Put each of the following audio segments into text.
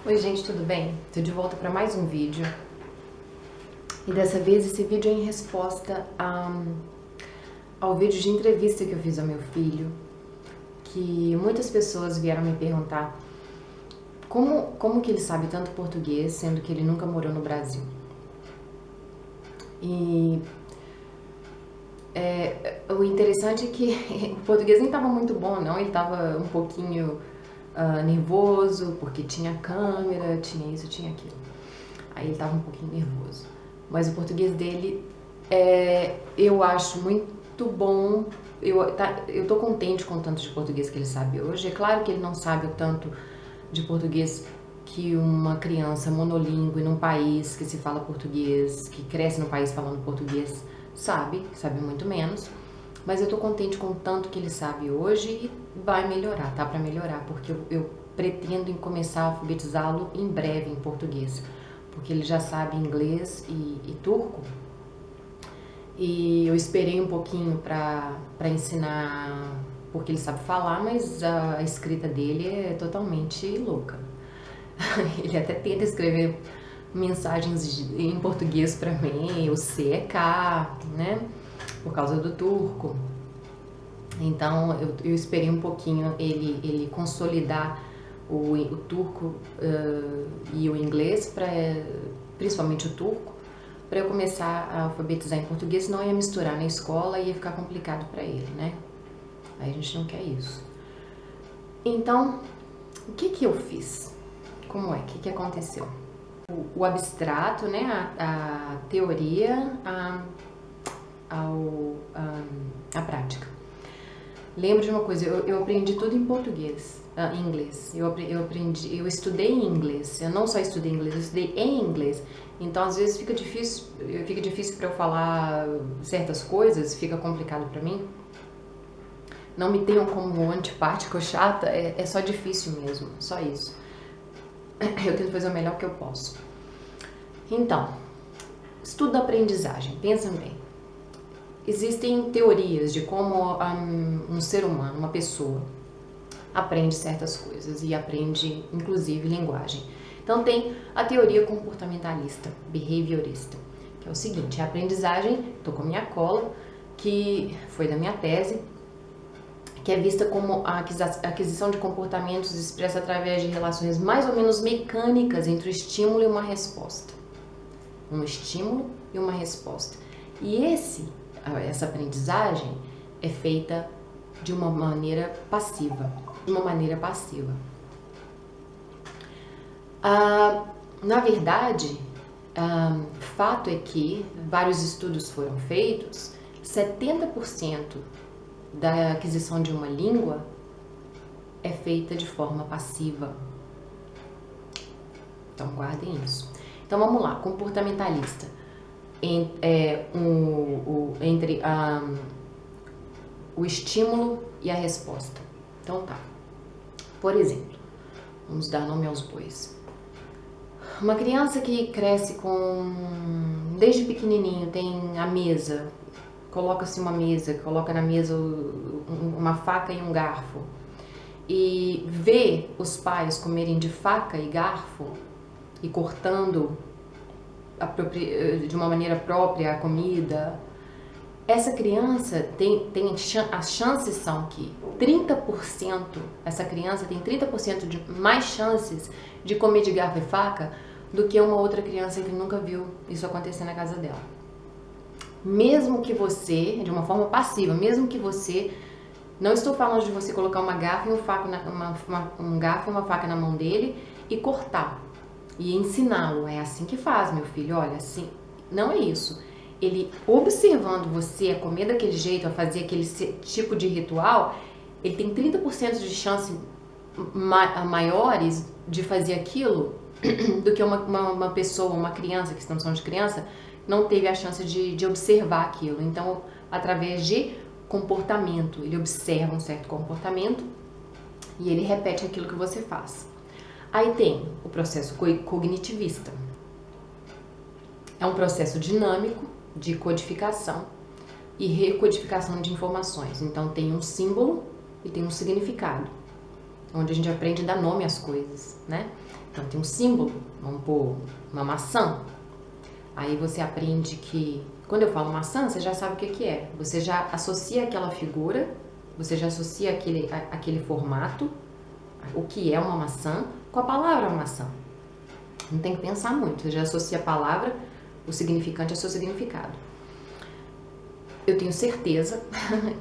Oi gente, tudo bem? Tô de volta para mais um vídeo. E dessa vez esse vídeo é em resposta ao vídeo de entrevista que eu fiz ao meu filho, que muitas pessoas vieram me perguntar como que ele sabe tanto português, sendo que ele nunca morou no Brasil. E o interessante é que o português nem estava muito bom, não. Ele estava um pouquinho nervoso, porque tinha câmera, tinha isso, tinha aquilo. Aí ele estava um pouquinho nervoso. Mas o português dele, eu acho muito bom. Eu tô contente com o tanto de português que ele sabe hoje. É claro que ele não sabe o tanto de português que uma criança monolíngue num país que se fala português, que cresce num país falando português, sabe muito menos. Mas eu tô contente com o tanto que ele sabe hoje e vai melhorar, tá? Pra melhorar, porque eu pretendo começar a alfabetizá-lo em breve em português, porque ele já sabe inglês e turco. E eu esperei um pouquinho pra ensinar, porque ele sabe falar, mas a escrita dele é totalmente louca. Ele até tenta escrever mensagens em português pra mim, o C é K, né? Por causa do turco. Então eu esperei um pouquinho ele consolidar o turco e o inglês, principalmente o turco, para eu começar a alfabetizar em português, senão ia misturar na escola e ia ficar complicado para ele, né? Aí a gente não quer isso. Então, o que eu fiz? Como é? O que aconteceu? O abstrato, né? A teoria, a prática. Lembro de uma coisa, eu aprendi tudo em português, em inglês. Eu estudei em inglês. Eu não só estudei inglês, eu estudei em inglês. Então às vezes fica difícil para eu falar certas coisas, fica complicado para mim. Não me tenham como antipática ou chata, é só difícil mesmo, só isso. Eu tento fazer o melhor que eu posso. Então, estudo da aprendizagem, pensa bem. Existem teorias de como um ser humano, uma pessoa, aprende certas coisas e aprende, inclusive, linguagem. Então tem a teoria comportamentalista, behaviorista, que é o seguinte: a aprendizagem, estou com a minha cola, que foi da minha tese, que é vista como a aquisição de comportamentos expressa através de relações mais ou menos mecânicas entre o estímulo e uma resposta. Um estímulo e uma resposta. E essa aprendizagem é feita de uma maneira passiva. Na verdade, fato é que vários estudos foram feitos, 70% da aquisição de uma língua é feita de forma passiva. Então guardem isso. Então vamos lá, comportamentalista. Entre o estímulo e a resposta. Então tá. Por exemplo, vamos dar nome aos bois. Uma criança que cresce desde pequenininho, tem a mesa, coloca-se uma mesa, coloca na mesa uma faca e um garfo, e vê os pais comerem de faca e garfo e cortando de uma maneira própria a comida, essa criança as chances são que 30%, essa criança tem 30% de mais chances de comer de garfo e faca do que uma outra criança que nunca viu isso acontecer na casa dela. Mesmo que você, de uma forma passiva, mesmo que você, não estou falando de você colocar uma garfo e um garfo e uma faca na mão dele e cortar e ensiná-lo, é assim que faz, meu filho, olha, assim, não é isso. Ele observando você a comer daquele jeito, a fazer aquele tipo de ritual, ele tem 30% de chance maiores de fazer aquilo do que uma pessoa, uma criança, que estamos falando de criança, não teve a chance de observar aquilo. Então, através de comportamento, ele observa um certo comportamento e ele repete aquilo que você faz. Aí tem o processo cognitivista. É um processo dinâmico de codificação e recodificação de informações. Então tem um símbolo e tem um significado. onde a gente aprende a dar nome às coisas, né? Então tem um símbolo, vamos pôr uma maçã. Aí você aprende que, quando eu falo maçã, você já sabe o que é. Você já associa aquela figura, você já associa aquele formato, o que é uma maçã, com a palavra maçã. Não tem que pensar muito, você já associa a palavra, o significante ao seu significado. Eu tenho certeza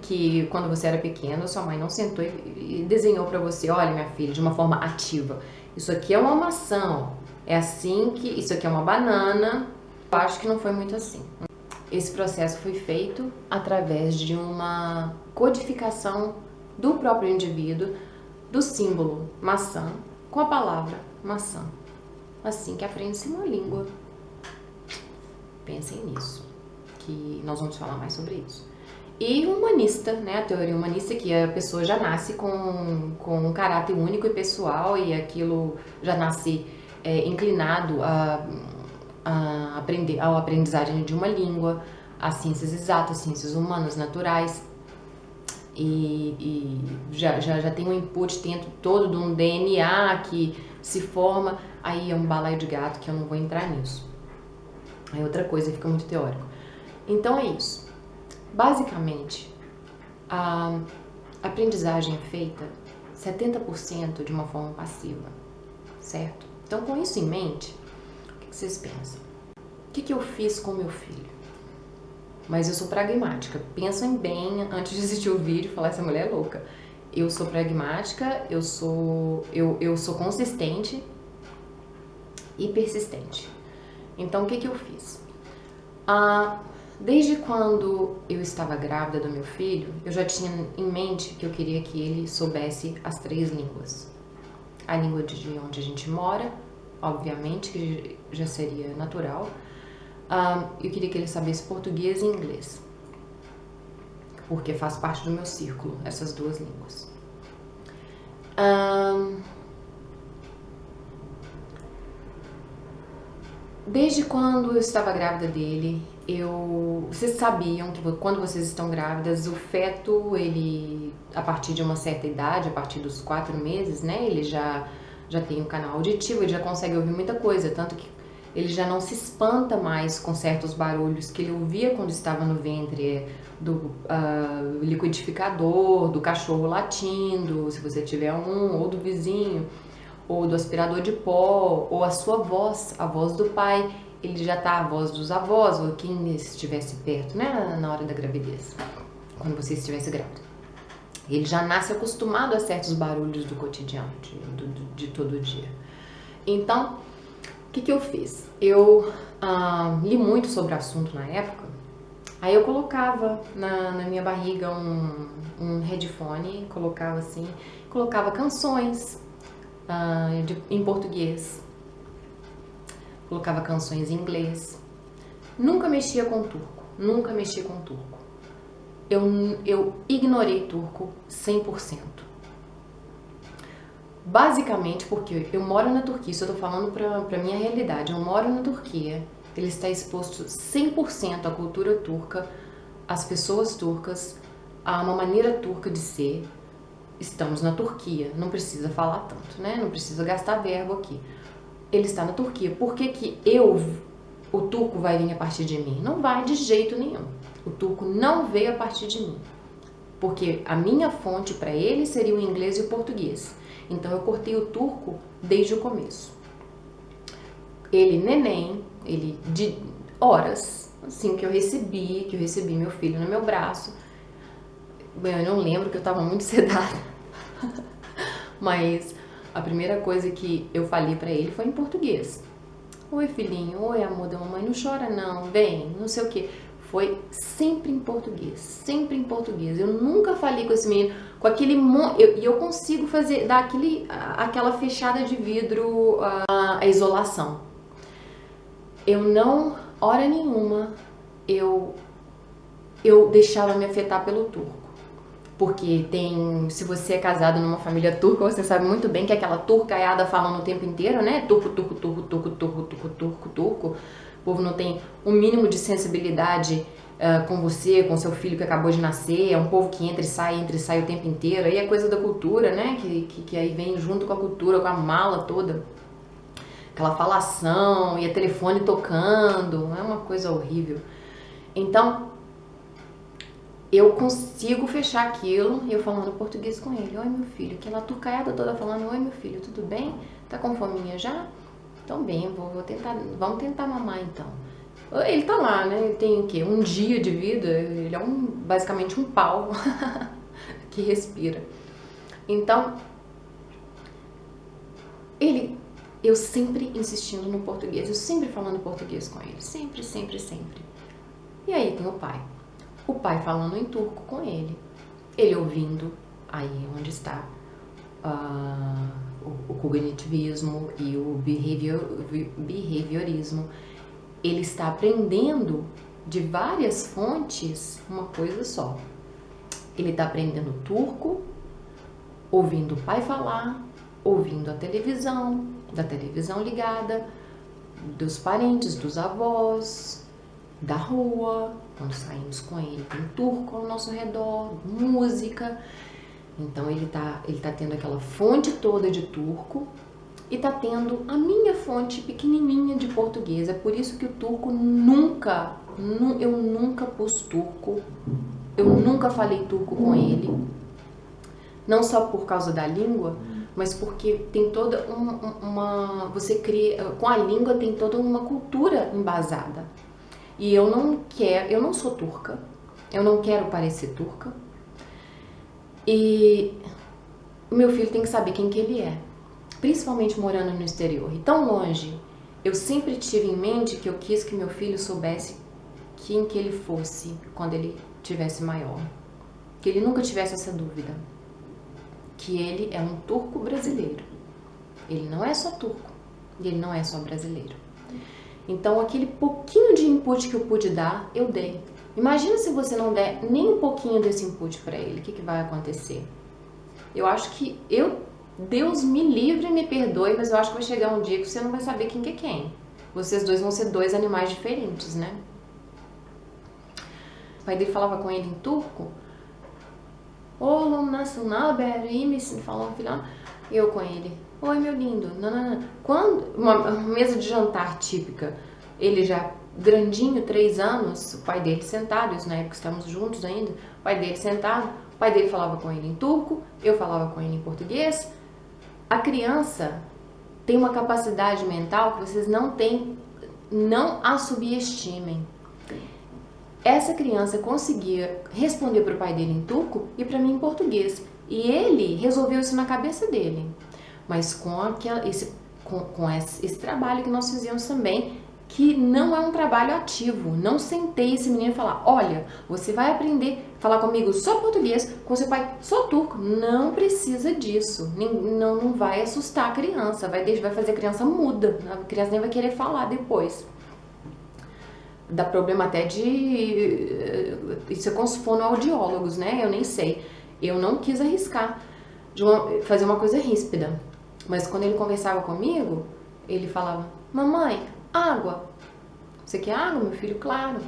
que quando você era pequeno, sua mãe não sentou e desenhou para você, olha minha filha, de uma forma ativa. Isso aqui é uma maçã, ó. É assim que, isso aqui é uma banana. Eu acho que não foi muito assim. Esse processo foi feito através de uma codificação do próprio indivíduo, do símbolo maçã, com a palavra maçã. Assim que aprende-se uma língua. Pensem nisso, que nós vamos falar mais sobre isso. E o humanista, né, a teoria humanista, que a pessoa já nasce com um caráter único e pessoal e aquilo já nasce inclinado a aprender, ao aprendizagem de uma língua, as ciências exatas, ciências humanas, naturais, e já tem um input dentro todo de um DNA que se forma, aí é um balaio de gato que eu não vou entrar nisso. Aí outra coisa, fica muito teórico. Então é isso. Basicamente, a aprendizagem é feita 70% de uma forma passiva, certo? Então, com isso em mente, o que vocês pensam? O que eu fiz com meu filho? Mas eu sou pragmática. Pensem bem antes de assistir o vídeo e falar, essa mulher é louca. Eu sou pragmática, eu sou consistente e persistente. Então, o que eu fiz? Desde quando eu estava grávida do meu filho, eu já tinha em mente que eu queria que ele soubesse as 3 línguas. A língua de onde a gente mora, obviamente, que já seria natural. Eu queria que ele sabesse português e inglês, porque faz parte do meu círculo, essas 2 línguas. Desde quando eu estava grávida dele, vocês sabiam que quando vocês estão grávidas, o feto, ele, a partir de uma certa idade, a partir dos 4 meses, né, ele já tem um canal auditivo, ele já consegue ouvir muita coisa, tanto que ele já não se espanta mais com certos barulhos que ele ouvia quando estava no ventre do liquidificador, do cachorro latindo, se você tiver um, ou do vizinho, ou do aspirador de pó, ou a sua voz, a voz do pai, ele já tá a voz dos avós, ou quem estivesse perto, né, na hora da gravidez, quando você estivesse grávida. Ele já nasce acostumado a certos barulhos do cotidiano, de todo dia. Então, o que eu fiz? Eu li muito sobre o assunto na época, aí eu colocava na minha barriga um headphone, colocava assim, colocava canções em português, colocava canções em inglês, nunca mexia com turco, eu ignorei turco 100%. Basicamente porque eu moro na Turquia, isso eu tô falando pra minha realidade, eu moro na Turquia, ele está exposto 100% à cultura turca, às pessoas turcas, a uma maneira turca de ser. Estamos na Turquia, não precisa falar tanto, né? Não precisa gastar verbo aqui. Ele está na Turquia, por que o turco vai vir a partir de mim? Não vai de jeito nenhum. O turco não veio a partir de mim, porque a minha fonte para ele seria o inglês e o português. Então eu cortei o turco desde o começo. Ele neném, ele de horas, assim que eu recebi meu filho no meu braço. Bem, eu não lembro que eu estava muito sedada. Mas a primeira coisa que eu falei pra ele foi em português. Oi, filhinho. Oi, amor da mamãe. Não chora não. Vem. Não sei o que. Foi sempre em português. Sempre em português. Eu nunca falei com esse menino com aquele... E eu consigo dar aquela fechada de vidro, a isolação. Eu não... Hora nenhuma eu deixava me afetar pelo turco. Porque se você é casado numa família turca, você sabe muito bem que aquela turcaiada falando o tempo inteiro, né? Turco, turco, turco, turco, turco, turco, turco, turco. O povo não tem um mínimo de sensibilidade com você, com seu filho que acabou de nascer, é um povo que entra e sai o tempo inteiro, aí é coisa da cultura, né, que aí vem junto com a cultura, com a mala toda, aquela falação, e é telefone tocando, é uma coisa horrível. Então, eu consigo fechar aquilo, e eu falando português com ele, oi meu filho, aquela turcaiada toda falando, oi meu filho, tudo bem? Tá com fominha já? Então bem, vamos tentar mamar então. Ele tá lá, né? Ele tem o quê? Um dia de vida, ele é basicamente um pau que respira. Então, eu sempre insistindo no português, eu sempre falando português com ele, sempre, sempre, sempre. E aí tem o pai falando em turco com ele ouvindo, aí onde está o cognitivismo e o behaviorismo. Ele está aprendendo de várias fontes uma coisa só. Ele está aprendendo turco, ouvindo o pai falar, ouvindo a televisão, da televisão ligada, dos parentes, dos avós, da rua, quando saímos com ele, tem turco ao nosso redor, música. Então ele tá tendo aquela fonte toda de turco e tá tendo a minha fonte pequenininha de português. É por isso que o turco eu nunca pus turco, eu nunca falei turco com ele. Não só por causa da língua, mas porque tem toda você cria, com a língua tem toda uma cultura embasada. E eu não sou turca, eu não quero parecer turca. E o meu filho tem que saber quem que ele é, principalmente morando no exterior. E tão longe, eu sempre tive em mente que eu quis que meu filho soubesse quem que ele fosse quando ele tivesse maior. Que ele nunca tivesse essa dúvida. Que ele é um turco brasileiro. Ele não é só turco, e ele não é só brasileiro. Então, aquele pouquinho de input que eu pude dar, eu dei. Imagina se você não der nem um pouquinho desse input para ele, o que vai acontecer? Eu acho que Deus me livre e me perdoe, mas eu acho que vai chegar um dia que você não vai saber quem que é quem. Vocês dois vão ser dois animais diferentes, né? O pai dele falava com ele em turco. Olá, nasceu na me falou, filhão. Eu com ele. Oi, meu lindo. Não. Quando uma mesa de jantar típica, ele já grandinho, 3 anos, o pai dele sentado, isso na época estamos juntos ainda, o pai dele sentado, o pai dele falava com ele em turco, eu falava com ele em português. A criança tem uma capacidade mental que vocês não têm, não a subestimem. Essa criança conseguia responder para o pai dele em turco e para mim em português. E ele resolveu isso na cabeça dele. Mas com esse trabalho que nós fizemos também, que não é um trabalho ativo. Não sentei esse menino e falar, olha, você vai aprender a falar comigo só português, com seu pai só turco. Não precisa disso. Não vai assustar a criança, vai fazer a criança muda. A criança nem vai querer falar depois. Dá problema até isso é com os fonoaudiólogos, né? Eu nem sei. Eu não quis arriscar fazer uma coisa ríspida. Mas quando ele conversava comigo, ele falava, mamãe, água. Você quer água, meu filho? Claro.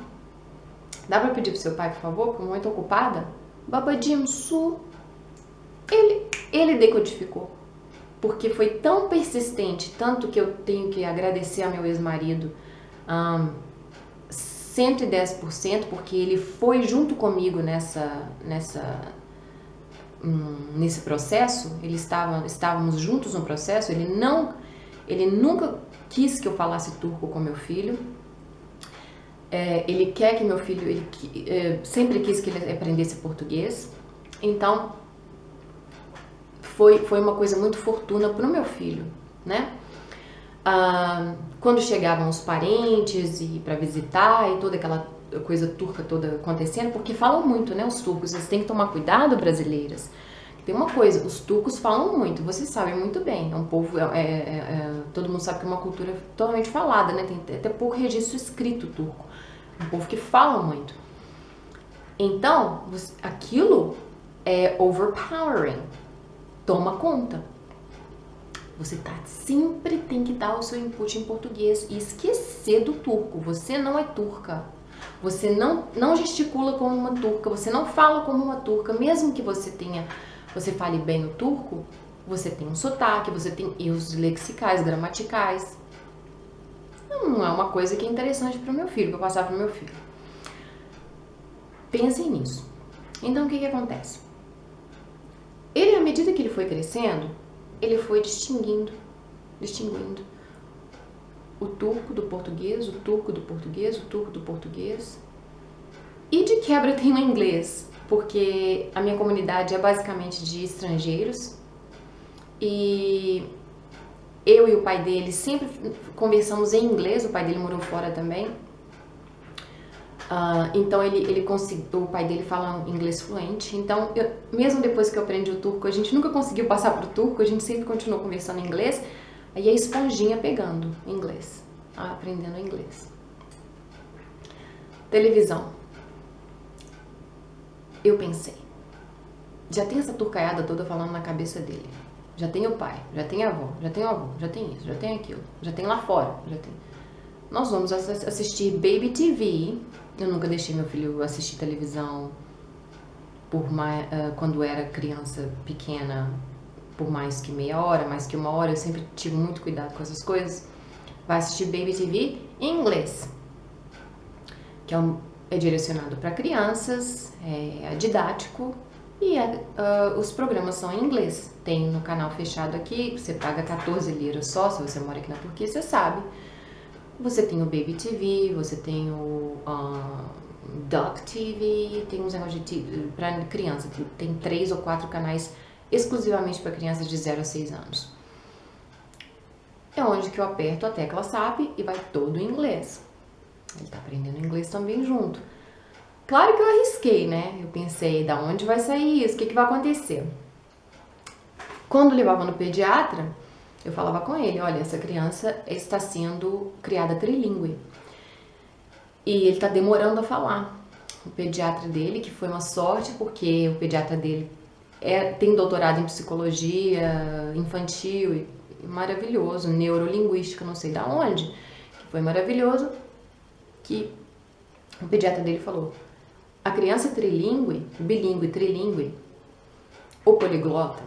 Dá pra pedir pro seu pai, por favor? Porque a mamãe tá ocupada? Babadinho, su. Ele decodificou. Porque foi tão persistente, tanto que eu tenho que agradecer ao meu ex-marido 110%, porque ele foi junto comigo nesse processo. Estávamos juntos no processo. Ele nunca quis que eu falasse turco com meu filho. Ele quer que meu filho, sempre quis que ele aprendesse português. Então foi uma coisa muito fortuna para o meu filho, né? Quando chegavam os parentes e para visitar e toda aquela coisa turca toda acontecendo, porque falam muito, né, os turcos, vocês têm que tomar cuidado, brasileiras. Tem uma coisa, os turcos falam muito, vocês sabem muito bem, é um povo, todo mundo sabe que é uma cultura totalmente falada, né, tem até pouco registro escrito turco, é um povo que fala muito. Então, aquilo é overpowering, toma conta. Você sempre tem que dar o seu input em português e esquecer do turco. Você não é turca. Você não gesticula como uma turca, você não fala como uma turca, mesmo que você fale bem o turco, você tem um sotaque, você tem erros lexicais, gramaticais. Não é uma coisa que é interessante para o meu filho, para passar para o meu filho. Pensem nisso. Então, o que acontece? Ele, à medida que ele foi crescendo, ele foi distinguindo o turco do português, o turco do português, o turco do português. E de quebra tem o inglês, porque a minha comunidade é basicamente de estrangeiros e eu e o pai dele sempre conversamos em inglês, o pai dele morou fora também. Então o pai dele fala inglês fluente, então mesmo depois que eu aprendi o turco, a gente nunca conseguiu passar pro turco, a gente sempre continuou conversando em inglês, aí a esponjinha pegando inglês, aprendendo inglês. Televisão. Eu pensei, já tem essa turcaiada toda falando na cabeça dele, já tem o pai, já tem a avó, já tem o avô, já tem isso, já tem aquilo, já tem lá fora, já tem... Nós vamos assistir Baby TV. Eu nunca deixei meu filho assistir televisão quando era criança pequena por mais que meia hora, mais que uma hora. Eu sempre tive muito cuidado com essas coisas. Vai assistir Baby TV em inglês, que é direcionado para crianças, é didático e os programas são em inglês. Tem no canal fechado aqui, você paga 14 liras só, se você mora aqui na Turquia, você sabe. Você tem o Baby TV, você tem o Duck TV, tem uns negócios para criança, tem 3 ou 4 canais exclusivamente para crianças de 0 a 6 anos. É onde que eu aperto a tecla SAP e vai todo em inglês. Ele tá aprendendo inglês também junto. Claro que eu arrisquei, né? Eu pensei, da onde vai sair isso? O que vai acontecer? Quando levava no pediatra, eu falava com ele, olha, essa criança está sendo criada trilingüe. E ele está demorando a falar. O pediatra dele, que foi uma sorte, porque o pediatra dele tem doutorado em psicologia infantil, e maravilhoso, neurolinguística, não sei da onde, que foi maravilhoso, que o pediatra dele falou, a criança trilingüe, bilíngue, trilingüe, ou poliglota,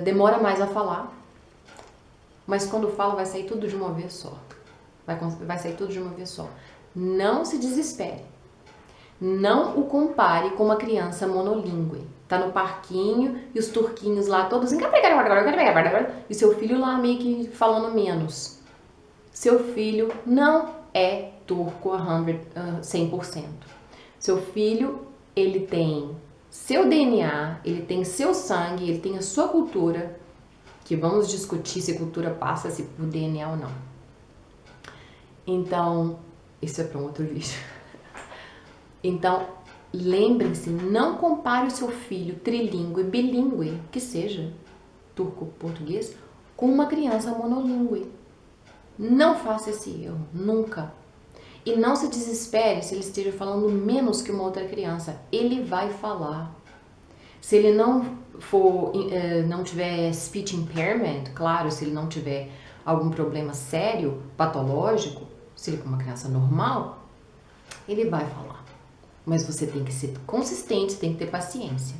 demora mais a falar, mas quando fala vai sair tudo de uma vez só. Vai sair tudo de uma vez só. Não se desespere. Não o compare com uma criança monolíngue. Tá no parquinho e os turquinhos lá todos... E seu filho lá meio que falando menos. Seu filho não é turco 100%. Seu filho, ele tem seu DNA, ele tem seu sangue, ele tem a sua cultura, que vamos discutir se cultura passa-se por DNA ou não. Então, isso é para um outro vídeo. Então, lembrem-se, não compare o seu filho trilingüe, bilíngue, que seja turco-português, com uma criança monolíngue. Não faça esse erro, nunca. E não se desespere se ele esteja falando menos que uma outra criança. Ele vai falar. Se ele não tiver speech impairment, claro, se ele não tiver algum problema sério, patológico, se ele for uma criança normal, ele vai falar. Mas você tem que ser consistente, tem que ter paciência.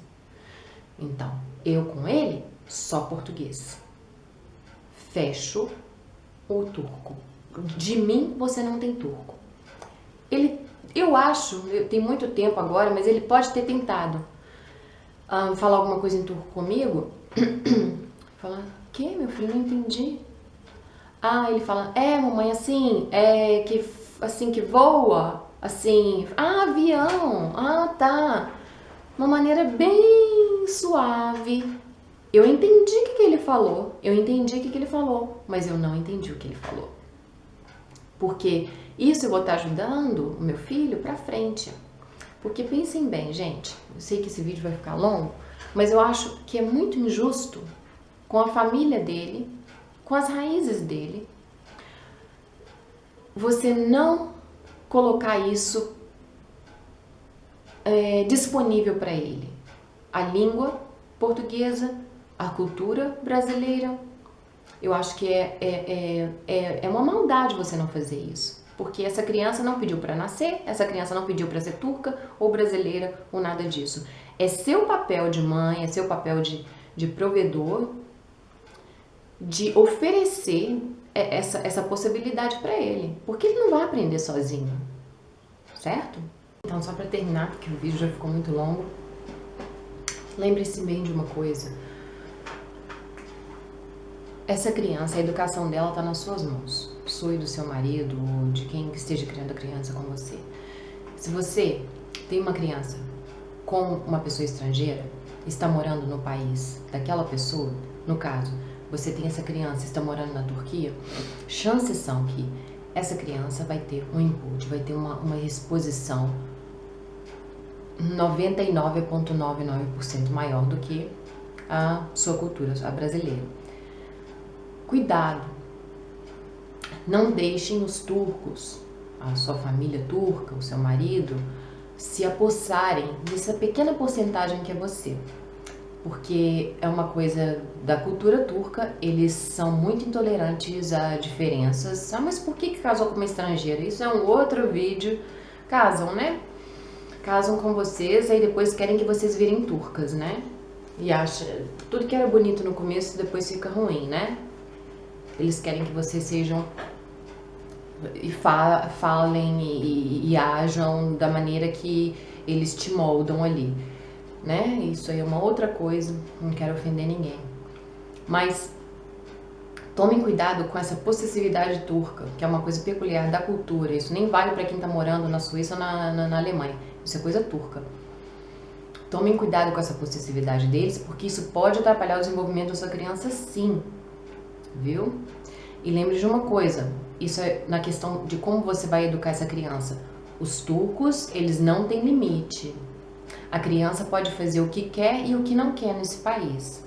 Então, eu com ele, só português. Fecho o turco. De mim, você não tem turco. Eu acho, tem muito tempo agora, mas ele pode ter tentado falar alguma coisa em turco comigo. Falar, que, meu filho, não entendi. Ele fala, mamãe, assim, que voa, assim, avião, tá. Uma maneira bem suave. Eu entendi o que ele falou, mas eu não entendi o que ele falou. Porque isso eu vou estar ajudando o meu filho pra frente. Porque pensem bem, gente, eu sei que esse vídeo vai ficar longo, mas eu acho que é muito injusto com a família dele, com as raízes dele, você não colocar isso disponível para ele. A língua portuguesa, a cultura brasileira. Eu acho que é uma maldade você não fazer isso. Porque essa criança não pediu para nascer, essa criança não pediu para ser turca ou brasileira ou nada disso. É seu papel de mãe, é seu papel de provedor, de oferecer essa possibilidade para ele. Porque ele não vai aprender sozinho, certo? Então, só para terminar, porque o vídeo já ficou muito longo, lembre-se bem de uma coisa. Essa criança, a educação dela está nas suas mãos. Sua e do seu marido, ou de quem esteja criando a criança com você. Se você tem uma criança com uma pessoa estrangeira, está morando no país daquela pessoa, no caso, você tem essa criança, está morando na Turquia, chances são que essa criança vai ter um input, vai ter uma exposição 99,99% maior do que a sua cultura, a brasileira. Cuidado, não deixem os turcos, a sua família turca, o seu marido, se apossarem dessa pequena porcentagem que é você. Porque é uma coisa da cultura turca, eles são muito intolerantes a diferenças. Ah, mas por que casou com uma estrangeira? Isso é um outro vídeo. Casam, né? Casam com vocês, aí depois querem que vocês virem turcas, né? E acha tudo que era bonito no começo depois fica ruim, né? Eles querem que vocês sejam e falem e ajam da maneira que eles te moldam ali, né? Isso aí é uma outra coisa, não quero ofender ninguém. Mas tomem cuidado com essa possessividade turca, que é uma coisa peculiar da cultura. Isso nem vale para quem tá morando na Suíça ou na Alemanha. Isso é coisa turca. Tomem cuidado com essa possessividade deles, porque isso pode atrapalhar o desenvolvimento da sua criança, sim. Viu? E lembre de uma coisa, isso é na questão de como você vai educar essa criança. Os turcos, eles não têm limite. A criança pode fazer o que quer e o que não quer nesse país.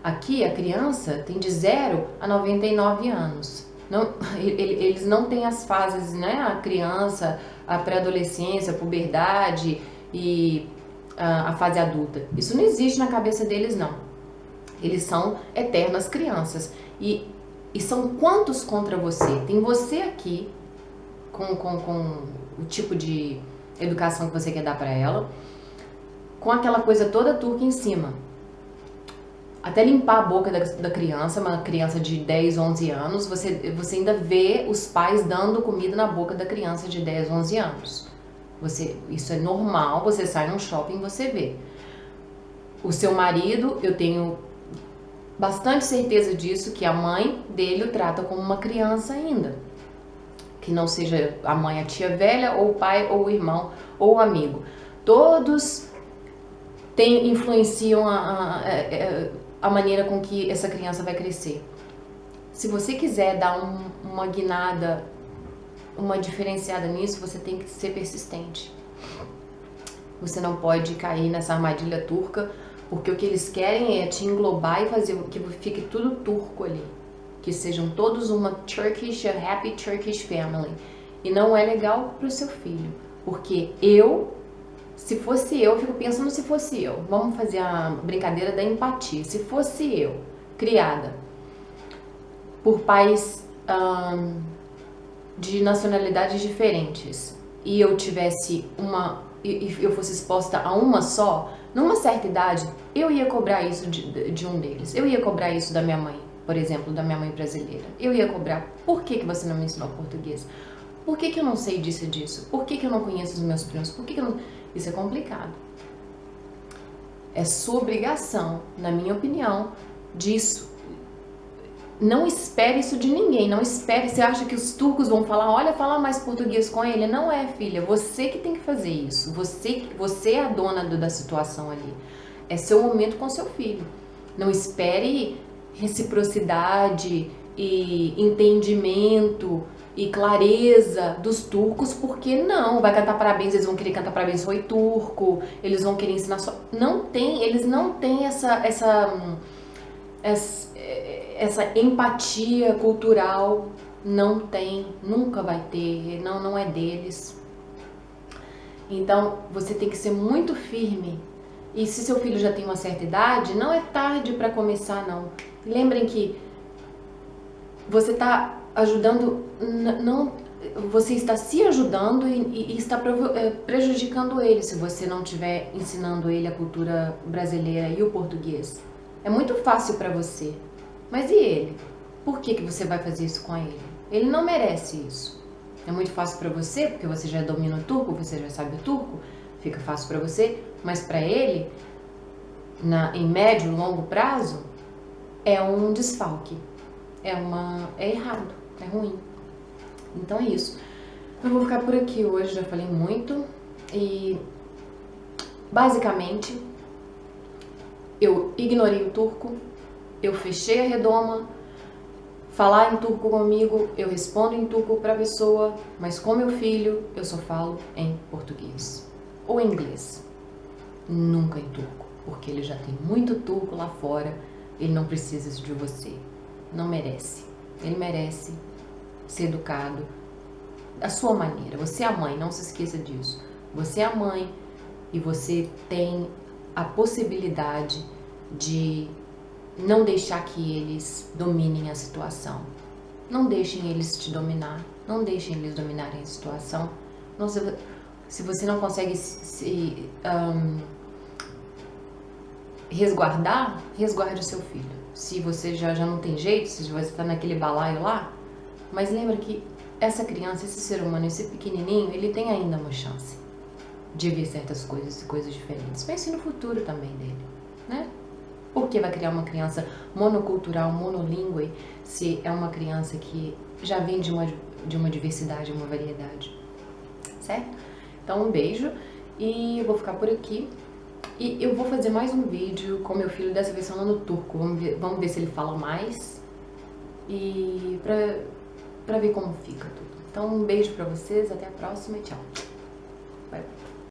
Aqui, a criança tem de 0 a 99 anos. Não, eles não têm as fases, né? A criança, a pré-adolescência, a puberdade e a fase adulta. Isso não existe na cabeça deles, não. Eles são eternas crianças. E são quantos contra você? Tem você aqui, com o tipo de educação que você quer dar para ela, com aquela coisa toda turca em cima. Até limpar a boca da criança, uma criança de 10, 11 anos, você ainda vê os pais dando comida na boca da criança de 10, 11 anos. Isso é normal, você sai num shopping e você vê. O seu marido, eu tenho bastante certeza disso, que a mãe dele o trata como uma criança ainda. Que não seja a mãe, a tia velha, ou o pai, ou o irmão, ou o amigo. Todos influenciam a maneira com que essa criança vai crescer. Se você quiser dar uma guinada, uma diferenciada nisso, você tem que ser persistente. Você não pode cair nessa armadilha turca, porque o que eles querem é te englobar e fazer que fique tudo turco ali. Que sejam todos uma a happy Turkish family. E não é legal para o seu filho. Porque se fosse eu, fico pensando se fosse eu. Vamos fazer a brincadeira da empatia. Se fosse eu, criada por pais de nacionalidades diferentes, e eu tivesse eu fosse exposta a uma só, numa certa idade, eu ia cobrar isso de um deles. Eu ia cobrar isso da minha mãe, por exemplo, da minha mãe brasileira. Eu ia cobrar, por que você não me ensinou português? Por que eu não sei disso e disso? Por que eu não conheço os meus primos? Por que eu não... Isso é complicado. É sua obrigação, na minha opinião, disso. Não espere isso de ninguém, não espere. Você acha que os turcos vão falar, olha, fala mais português com ele? Não é, filha, você que tem que fazer isso. Você é a dona da situação ali. É seu momento com seu filho. Não espere reciprocidade e entendimento e clareza dos turcos, porque não, vai cantar parabéns, eles vão querer cantar parabéns, oi turco, eles vão querer ensinar só... Eles não têm essa empatia cultural, não tem, nunca vai ter, não é deles. Então, você tem que ser muito firme. E se seu filho já tem uma certa idade, não é tarde para começar, não. Lembrem que você está ajudando, você está se ajudando e está prejudicando ele se você não estiver ensinando ele a cultura brasileira e o português. É muito fácil para você, mas e ele? Por que você vai fazer isso com ele? Ele não merece isso. É muito fácil para você, porque você já domina o turco, você já sabe o turco, fica fácil para você, mas para ele, em médio e longo prazo, é um desfalque, é errado, é ruim. Então é isso. Eu vou ficar por aqui hoje, já falei muito e basicamente eu ignorei o turco, eu fechei a redoma. Falar em turco comigo, eu respondo em turco para a pessoa, mas com meu filho eu só falo em português ou inglês, nunca em turco, porque ele já tem muito turco lá fora, ele não precisa de você, não merece, ele merece ser educado da sua maneira. Você é a mãe, não se esqueça disso, você é a mãe e você tem a possibilidade de não deixar que eles dominem a situação. Não deixem eles te dominar. Não deixem eles dominarem a situação. Não, se você não consegue resguardar, resguarde o seu filho. Se você já não tem jeito, se você está naquele balaio lá, mas lembra que essa criança, esse ser humano, esse pequenininho, ele tem ainda uma chance de ver certas coisas e coisas diferentes. Pense no futuro também dele, né? Por que vai criar uma criança monocultural, monolíngue, se é uma criança que já vem de uma diversidade, uma variedade, certo? Então um beijo e eu vou ficar por aqui. E eu vou fazer mais um vídeo com meu filho, dessa vez falando turco. Vamos ver se ele fala mais e pra ver como fica tudo. Então um beijo pra vocês, até a próxima e tchau. Bye.